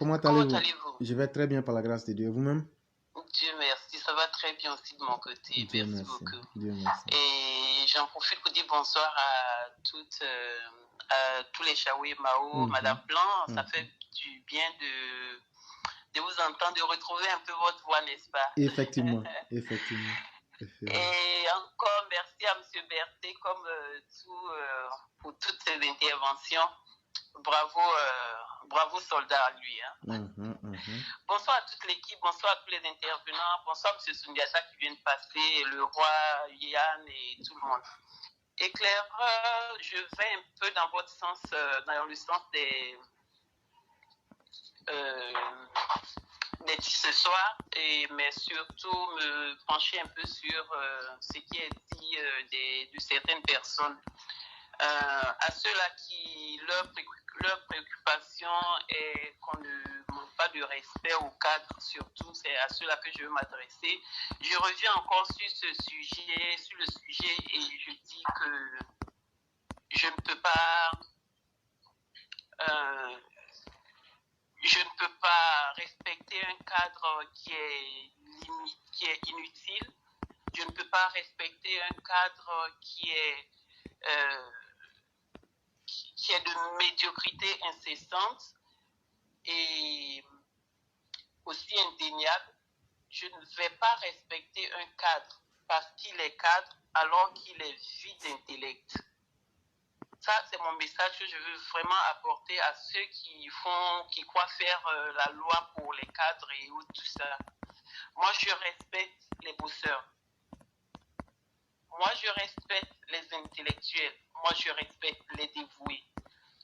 Comment Comment allez-vous? allez-vous? Je vais très bien par la grâce de Dieu. Vous-même? Dieu merci, ça va très bien aussi de mon côté. Dieu Merci merci. beaucoup. Dieu merci. Et j'en profite pour dire bonsoir à tous les Chaoui Mao, Madame Blanc. Ça fait du bien de vous entendre, de retrouver un peu votre voix, n'est-ce pas? Effectivement, effectivement. Et encore merci à M. Berthet pour toutes ses interventions. Bravo soldat à lui. Bonsoir à toute l'équipe, bonsoir à tous les intervenants, bonsoir à M. Sundiata qui vient de passer, le roi, Yann et tout le monde. Éclaireur, je vais un peu dans votre sens, dans le sens des ce soir, mais surtout me pencher un peu sur ce qui est dit de certaines personnes. À ceux-là qui leur préoccupation est qu'on ne manque pas de respect au cadre, surtout, c'est à ceux-là que je veux m'adresser. Je reviens encore sur le sujet, et je dis que je ne peux pas respecter un cadre qui est inutile. Je ne peux pas respecter un cadre qui est de médiocrité incessante et aussi indéniable. Je ne vais pas respecter un cadre parce qu'il est cadre alors qu'il est vide d'intellect. Ça, c'est mon message que je veux vraiment apporter à ceux qui croient faire la loi pour les cadres et tout ça. Moi, je respecte les bosseurs. Moi, je respecte les intellectuels. Moi, je respecte les dévoués.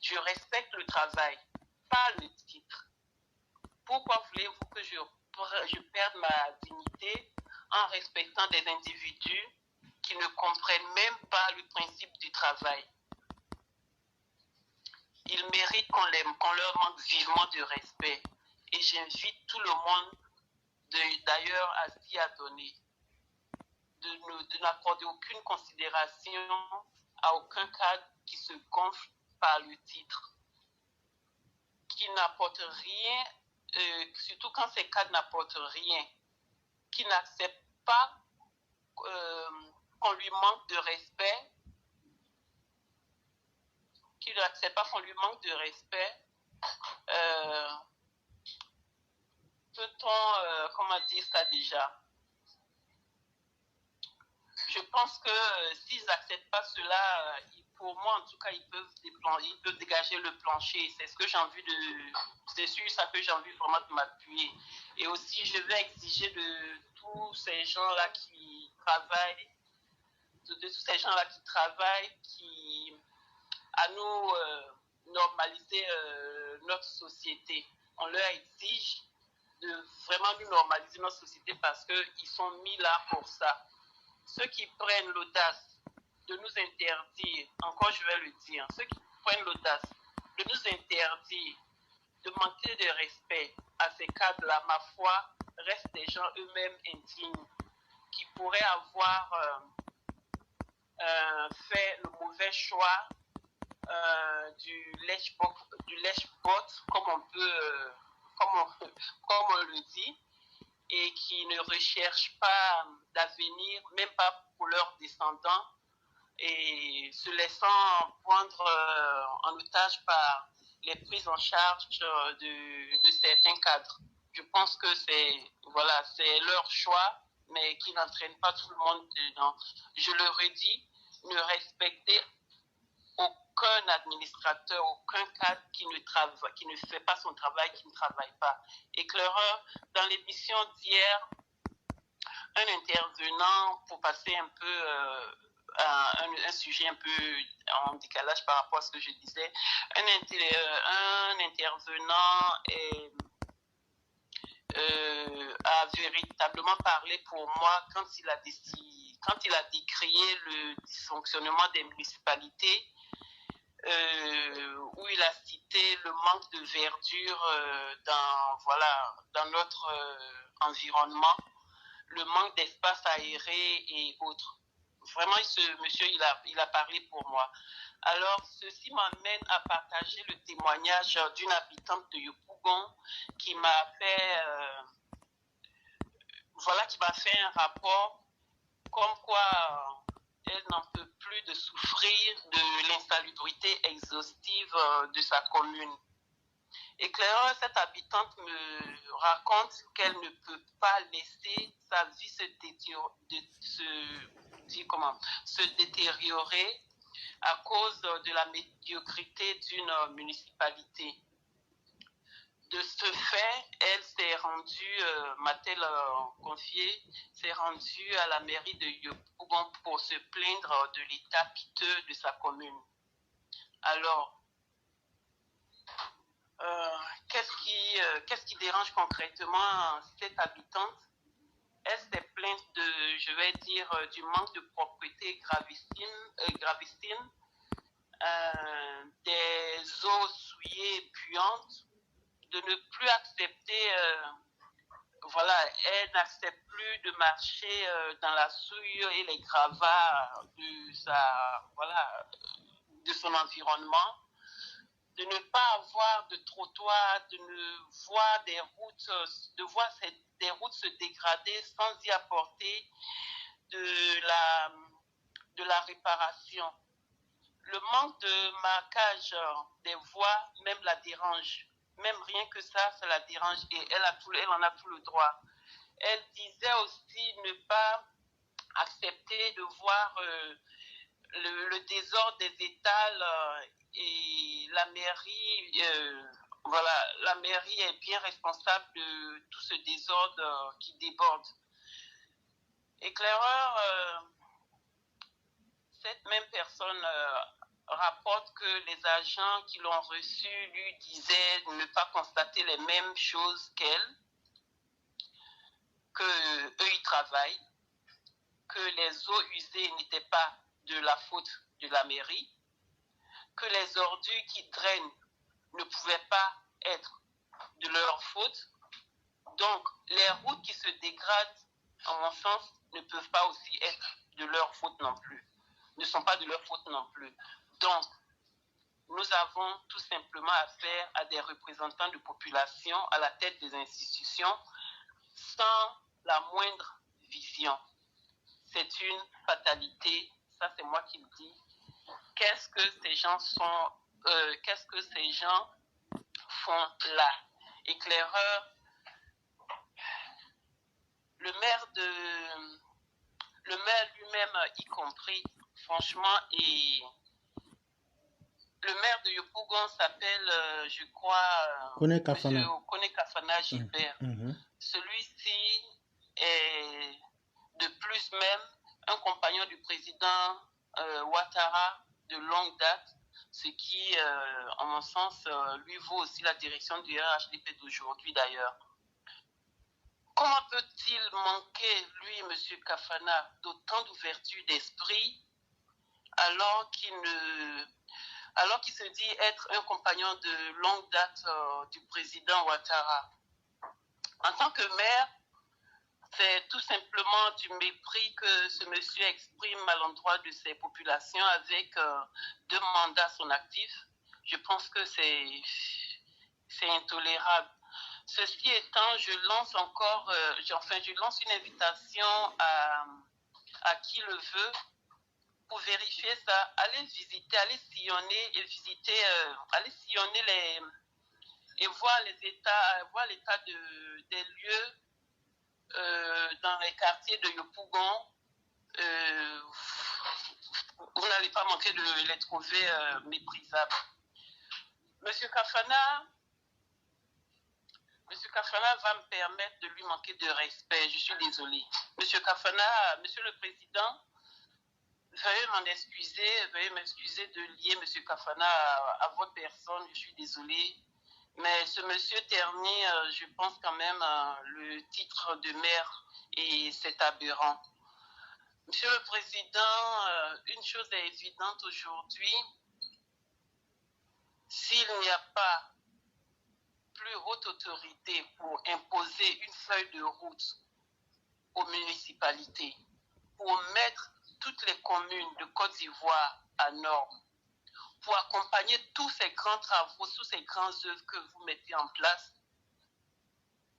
Je respecte le travail, pas le titre. Pourquoi voulez-vous que je perde ma dignité en respectant des individus qui ne comprennent même pas le principe du travail? Ils méritent qu'on leur manque vivement de respect. Et j'invite tout le monde, d'ailleurs, à s'y adonner. De n'accorder aucune considération à aucun cadre qui se gonfle par le titre, qui n'apporte rien, surtout quand ces cadres n'apportent rien, qui n'acceptent pas qu'on lui manque de respect, peut-on, comment dire ça déjà? Je pense que s'ils n'acceptent pas cela, pour moi en tout cas, ils peuvent dégager le plancher. C'est sur ça que j'ai envie vraiment de m'appuyer. Et aussi, je vais exiger de tous ces gens-là qui travaillent, à nous normaliser notre société. On leur exige de vraiment nous normaliser notre société parce qu'ils sont mis là pour ça. Ceux qui prennent l'audace de nous interdire, encore je vais le dire, ceux qui prennent l'audace de nous interdire, de manquer de respect à ces cadres-là, ma foi, restent des gens eux-mêmes indignes, qui pourraient avoir fait le mauvais choix du lèche-bot, comme on le dit, et qui ne recherchent pas d'avenir, même pas pour leurs descendants, et se laissant prendre en otage par les prises en charge de certains cadres. Je pense que c'est leur choix, mais qui n'entraîne pas tout le monde dedans. Je le redis, ne respectez aucun administrateur, aucun cadre qui ne fait pas son travail, qui ne travaille pas. Éclaireur, dans l'émission d'hier, un intervenant, pour passer un peu un sujet un peu en décalage par rapport à ce que je disais, un intervenant a véritablement parlé pour moi quand il a décrié le dysfonctionnement des municipalités, où il a cité le manque de verdure dans notre environnement, le manque d'espace aéré et autres. vraiment, ce monsieur, il a parlé pour moi. Alors, ceci m'amène à partager le témoignage d'une habitante de Yopougon qui m'a fait, qui m'a fait un rapport comme quoi elle n'en peut plus de souffrir de l'insalubrité exhaustive de sa commune. Éclaireur, cette habitante me raconte qu'elle ne peut pas laisser sa vie se détériorer à cause de la médiocrité d'une municipalité. De ce fait, elle s'est rendue, m'a-t-elle confié, s'est rendue à la mairie de Yopougon pour se plaindre de l'état piteux de sa commune. Alors, qu'est-ce qui dérange concrètement cette habitante? Elle s'est plainte du manque de propriété gravissime, des eaux souillées et puantes, de ne plus accepter, elle n'accepte plus de marcher dans la souille et les gravats de son environnement, de ne pas avoir de trottoir, de voir des routes se dégrader sans y apporter de la réparation. Le manque de marquage des voies même la dérange. Même rien que ça la dérange et elle en a tout le droit. Elle disait aussi ne pas accepter de voir le désordre des étals et la mairie, la mairie est bien responsable de tout ce désordre qui déborde. Éclaireur, cette même personne rapporte que les agents qui l'ont reçu lui disaient ne pas constater les mêmes choses qu'elle, qu'eux ils travaillent, que les eaux usées n'étaient pas de la faute de la mairie, que les ordures qui drainent ne pouvaient pas être de leur faute. Donc, les routes qui se dégradent, en mon sens, ne peuvent pas aussi être de leur faute non plus, ne sont pas de leur faute non plus. Donc, nous avons tout simplement affaire à des représentants de population à la tête des institutions sans la moindre vision. C'est une fatalité, ça c'est moi qui le dis. Qu'est-ce que ces gens font là? Éclaireur, le maire lui-même y compris, franchement, et le maire de Yopougon s'appelle, je crois, Kone Kafana. Monsieur Kone Kafana Gilbert. Celui-ci est de plus même un compagnon du président Ouattara de longue date, ce qui, en mon sens, lui vaut aussi la direction du RHDP d'aujourd'hui d'ailleurs. Comment peut-il manquer, lui, M. Kafana, d'autant d'ouverture d'esprit alors qu'il se dit être un compagnon de longue date du président Ouattara? En tant que maire, c'est tout simplement du mépris que ce monsieur exprime à l'endroit de ses populations avec 2 mandats à son actif. Je pense que c'est intolérable. Ceci étant, je lance une invitation à qui le veut pour vérifier ça. Allez visiter, allez sillonner et voir l'état des lieux dans les quartiers de Yopougon. Vous n'allez pas manquer de les trouver méprisables. Monsieur Kafana va me permettre de lui manquer de respect. Je suis désolée. Monsieur Kafana, Monsieur le Président, veuillez m'excuser de lier Monsieur Kafana à votre personne. Je suis désolée. Mais ce monsieur ternit, je pense quand même, le titre de maire et c'est aberrant. Monsieur le Président, une chose est évidente aujourd'hui. S'il n'y a pas plus haute autorité pour imposer une feuille de route aux municipalités, pour mettre toutes les communes de Côte d'Ivoire à normes pour accompagner tous ces grands travaux, tous ces grandes œuvres que vous mettez en place.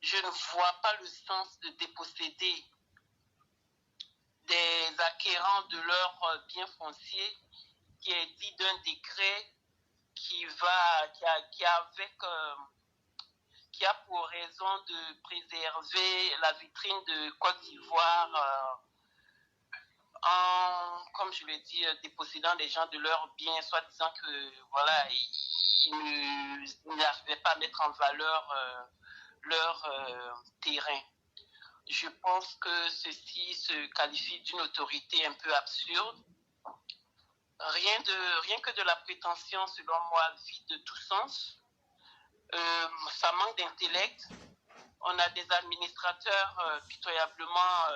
Je ne vois pas le sens de déposséder des acquérants de leurs biens fonciers qui est dit d'un décret qui a pour raison de préserver la vitrine de Côte d'Ivoire en, comme je l'ai dit, dépossédant les gens de leurs biens, soit disant que voilà, ils n'arrivaient pas à mettre en valeur leur terrain. Je pense que ceci se qualifie d'une autorité un peu absurde. Rien que de la prétention, selon moi, vide de tout sens. Ça manque d'intellect. On a des administrateurs pitoyablement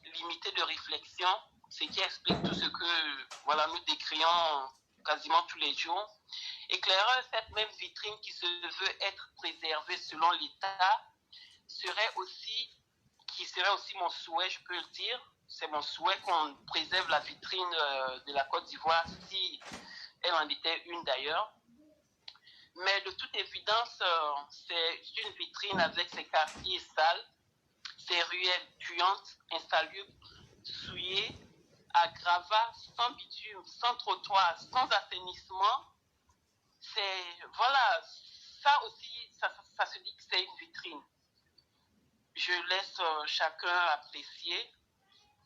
limités de réflexion, ce qui explique tout ce que voilà, nous décrions quasiment tous les jours. Éclaireur, cette même vitrine qui se veut être préservée selon l'État, serait aussi mon souhait, je peux le dire. C'est mon souhait qu'on préserve la vitrine de la Côte d'Ivoire, si elle en était une d'ailleurs. Mais de toute évidence, c'est une vitrine avec ses quartiers sales, ses ruelles puantes, insalubres, souillées, à gravats, sans bitume, sans trottoir, sans assainissement. Voilà, ça aussi, ça se dit que c'est une vitrine. Je laisse chacun apprécier.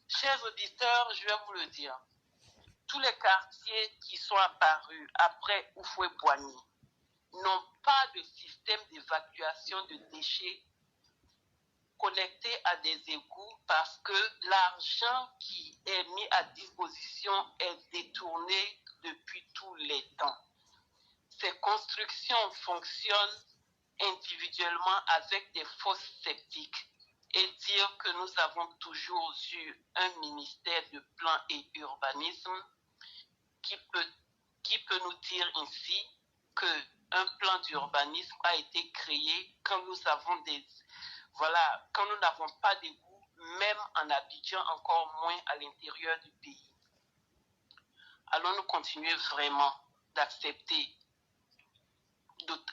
Chers auditeurs, je vais vous le dire. Tous les quartiers qui sont apparus après Houphouët-Boigny n'ont pas de système d'évacuation de déchets connectés à des égouts parce que l'argent qui est mis à disposition est détourné depuis tous les temps. Ces constructions fonctionnent individuellement avec des fosses sceptiques et dire que nous avons toujours eu un ministère de plan et urbanisme qui peut nous dire ainsi qu'un plan d'urbanisme a été créé quand nous n'avons pas d'égout, même en Abidjan, encore moins à l'intérieur du pays. Allons-nous continuer vraiment d'accepter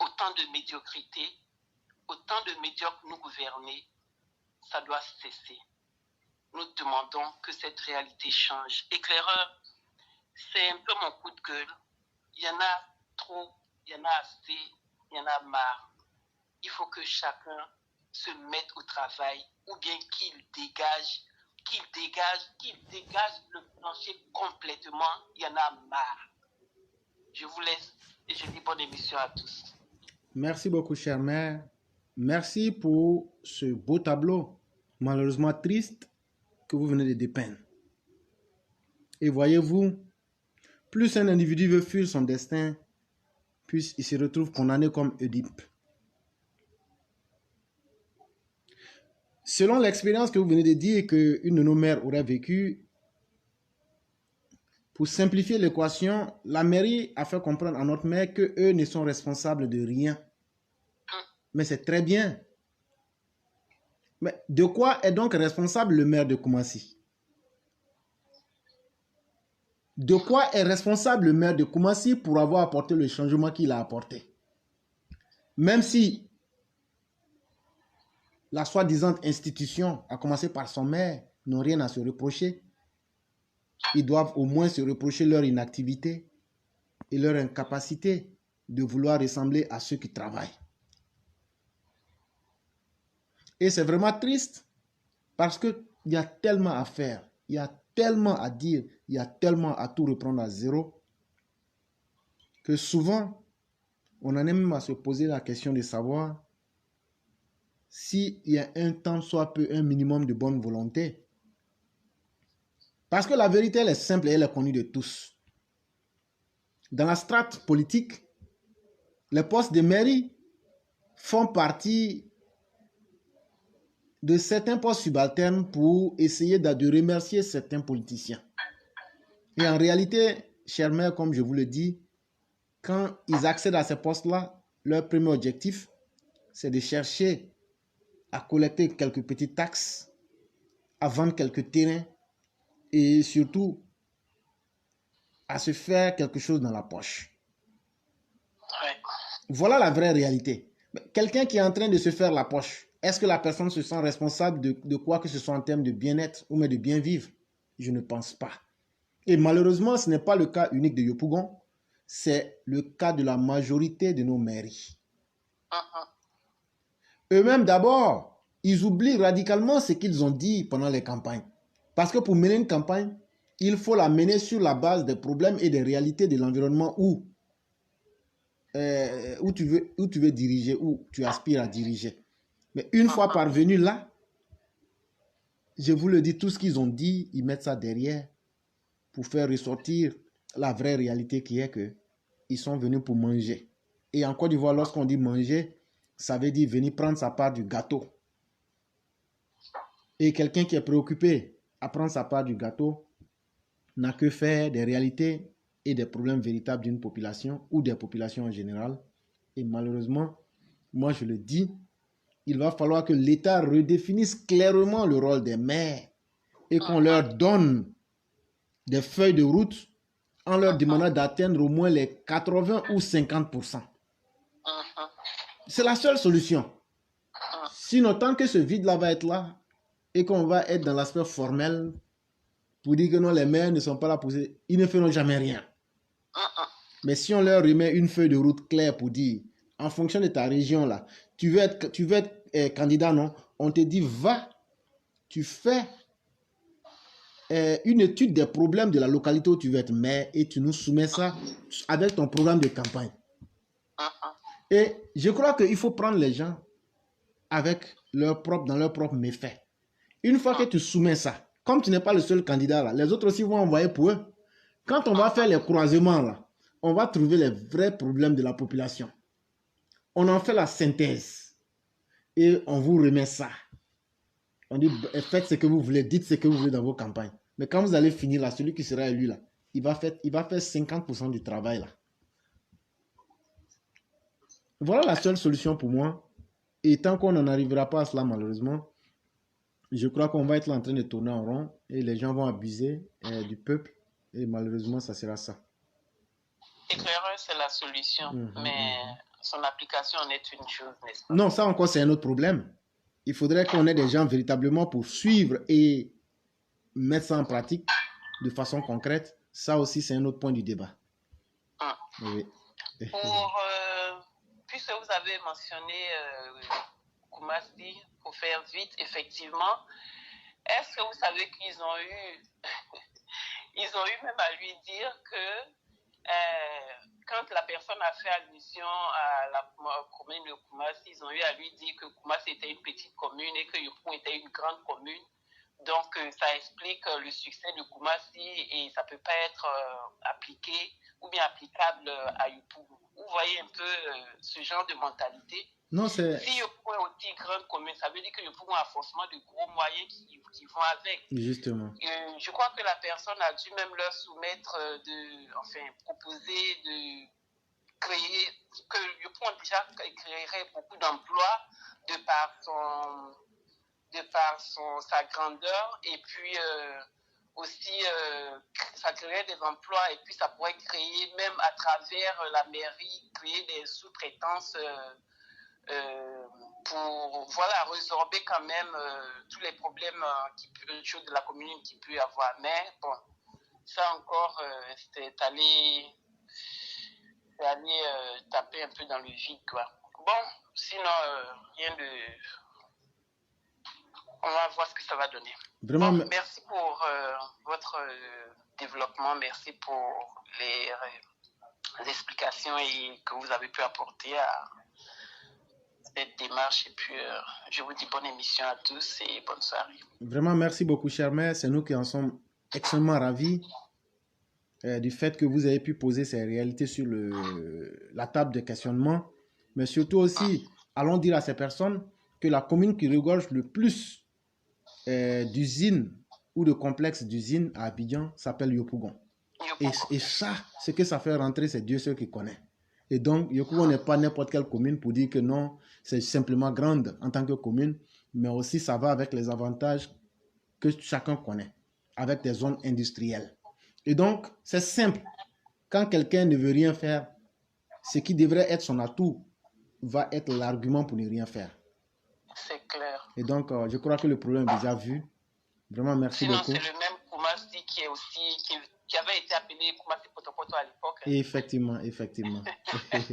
autant de médiocrité, autant de médiocres nous gouverner? Ça doit cesser. Nous demandons que cette réalité change. Éclaireur, c'est un peu mon coup de gueule. Il y en a trop, il y en a assez, il y en a marre. Il faut que chacun se mette au travail ou bien qu'il dégage le plancher complètement. Il y en a marre. Je vous laisse et je dis bonne émission à tous. Merci beaucoup, chère mère. Merci pour ce beau tableau, malheureusement triste, que vous venez de dépeindre. Et voyez-vous, plus un individu veut fuir son destin, plus il se retrouve condamné comme Oedipe. Selon l'expérience que vous venez de dire qu'une de nos mères aurait vécue, pour simplifier l'équation, la mairie a fait comprendre à notre mère qu'eux ne sont responsables de rien. Mais c'est très bien. Mais de quoi est donc responsable le maire de Koumassi? De quoi est responsable le maire de Koumassi pour avoir apporté le changement qu'il a apporté? Même si la soi-disant institution, à commencer par son maire, n'ont rien à se reprocher, ils doivent au moins se reprocher leur inactivité et leur incapacité de vouloir ressembler à ceux qui travaillent. Et c'est vraiment triste parce qu'il y a tellement à faire, il y a tellement à dire, il y a tellement à tout reprendre à zéro que souvent, on en est même à se poser la question de savoir s'il y a un tant soit peu, un minimum de bonne volonté. Parce que la vérité, elle est simple et elle est connue de tous. Dans la strate politique, les postes de mairie font partie de certains postes subalternes pour essayer de remercier certains politiciens. Et en réalité, chère mère, comme je vous le dis, quand ils accèdent à ces postes-là, leur premier objectif, c'est de chercher à collecter quelques petites taxes, à vendre quelques terrains et surtout à se faire quelque chose dans la poche. Ouais. Voilà la vraie réalité. Quelqu'un qui est en train de se faire la poche, est-ce que la personne se sent responsable de quoi que ce soit en termes de bien-être ou même de bien vivre? Je ne pense pas. Et malheureusement, ce n'est pas le cas unique de Yopougon, c'est le cas de la majorité de nos mairies. Eux-mêmes d'abord, ils oublient radicalement ce qu'ils ont dit pendant les campagnes. Parce que pour mener une campagne, il faut la mener sur la base des problèmes et des réalités de l'environnement où tu veux diriger, où tu aspires à diriger. Mais une fois parvenu là, je vous le dis, tout ce qu'ils ont dit, ils mettent ça derrière pour faire ressortir la vraie réalité qui est que ils sont venus pour manger. Et en Côte d'Ivoire, lorsqu'on dit manger, ça veut dire venir prendre sa part du gâteau. Et quelqu'un qui est préoccupé à prendre sa part du gâteau n'a que faire des réalités et des problèmes véritables d'une population ou des populations en général. Et malheureusement, moi je le dis, il va falloir que l'État redéfinisse clairement le rôle des maires et qu'on leur donne des feuilles de route en leur demandant d'atteindre au moins les 80 ou 50%. C'est la seule solution. Sinon, tant que ce vide-là va être là et qu'on va être dans l'aspect formel pour dire que non, les maires ne sont pas là pour... Ils ne feront jamais rien. Mais si on leur remet une feuille de route claire pour dire, en fonction de ta région là, tu veux être candidat, non? On te dit, va, tu fais une étude des problèmes de la localité où tu veux être maire et tu nous soumets ça avec ton programme de campagne. Et je crois qu'il faut prendre les gens avec dans leur propre méfait. Une fois que tu soumets ça, comme tu n'es pas le seul candidat là, les autres aussi vont envoyer pour eux. Quand on va faire les croisements là, on va trouver les vrais problèmes de la population. On en fait la synthèse et on vous remet ça. On dit, faites ce que vous voulez, dites ce que vous voulez dans vos campagnes. Mais quand vous allez finir là, celui qui sera élu là, il va faire 50% du travail là. Voilà la seule solution pour moi. Et tant qu'on n'en arrivera pas à cela, malheureusement, je crois qu'on va être là en train de tourner en rond et les gens vont abuser du peuple. Et malheureusement, ça sera ça. Éclaireur, c'est la solution, mais son application en est une chose, n'est-ce pas? Non, ça encore, c'est un autre problème. Il faudrait qu'on ait des gens véritablement pour suivre et mettre ça en pratique de façon concrète. Ça aussi, c'est un autre point du débat. Oui. Puisque vous avez mentionné Koumassi, pour faire vite, effectivement, est-ce que vous savez qu'ils ont eu ils ont eu même à lui dire que quand la personne a fait allusion à la commune de Koumassi, ils ont eu à lui dire que Koumassi était une petite commune et que Yopougon était une grande commune. Donc, ça explique le succès de Koumassi et ça ne peut pas être appliqué ou bien applicable à Yopougon. Vous voyez un peu ce genre de mentalité. Non, c'est... Si Yopougon est aussi grande commune, ça veut dire que Yopougon a forcément de gros moyens qui vont avec. Justement. Je crois que la personne a dû même leur soumettre proposer de créer, que Yopougon déjà créerait beaucoup d'emplois de par sa grandeur et puis aussi ça créerait des emplois et puis ça pourrait créer même à travers la mairie, créer des sous-traitances pour résorber quand même tous les problèmes de la commune qui peut y avoir. Mais bon, ça encore, c'est aller taper un peu dans le vide, quoi. Bon, sinon, rien de... On va voir ce que ça va donner. Vraiment, bon, merci pour votre développement, merci pour les explications et que vous avez pu apporter à cette démarche. Et puis, je vous dis bonne émission à tous et bonne soirée. Vraiment, merci beaucoup, cher maire. C'est nous qui en sommes extrêmement ravis du fait que vous avez pu poser ces réalités sur la table de questionnement. Mais surtout aussi, allons dire à ces personnes que la commune qui regorge le plus d'usines ou de complexes d'usines à Abidjan s'appelle Yopougon. Et ça, ce que ça fait rentrer, c'est Dieu seul qui connaît. Et donc, Yopougon n'est pas n'importe quelle commune pour dire que non, c'est simplement grande en tant que commune, mais aussi ça va avec les avantages que chacun connaît. avec des zones industrielles. Et donc, c'est simple. Quand quelqu'un ne veut rien faire, ce qui devrait être son atout va être l'argument pour ne rien faire. C'est clair. Et donc, je crois que le problème est déjà vu. Vraiment, merci Sinon, beaucoup. c'est le même Koumassi qui avait été appelé Koumassi Potopoto à l'époque. Effectivement, effectivement. Bonne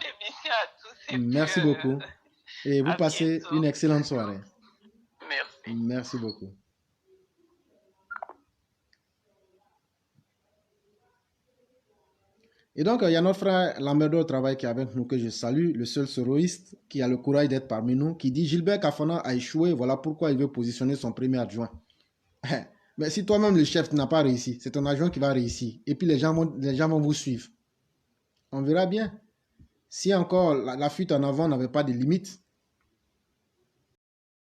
émission à tous. Merci beaucoup. Et vous passez une excellente soirée. Merci. Merci beaucoup. Et donc, il y a notre frère Lamberdo au travail qui est avec nous, que je salue, le seul soroïste qui a le courage d'être parmi nous, qui dit Gilbert Kafana a échoué, voilà pourquoi il veut positionner son premier adjoint. Mais si toi-même le chef n'a pas réussi, c'est ton adjoint qui va réussir. Et puis les gens vont vous suivre. On verra bien. Si encore la fuite en avant n'avait pas de limite,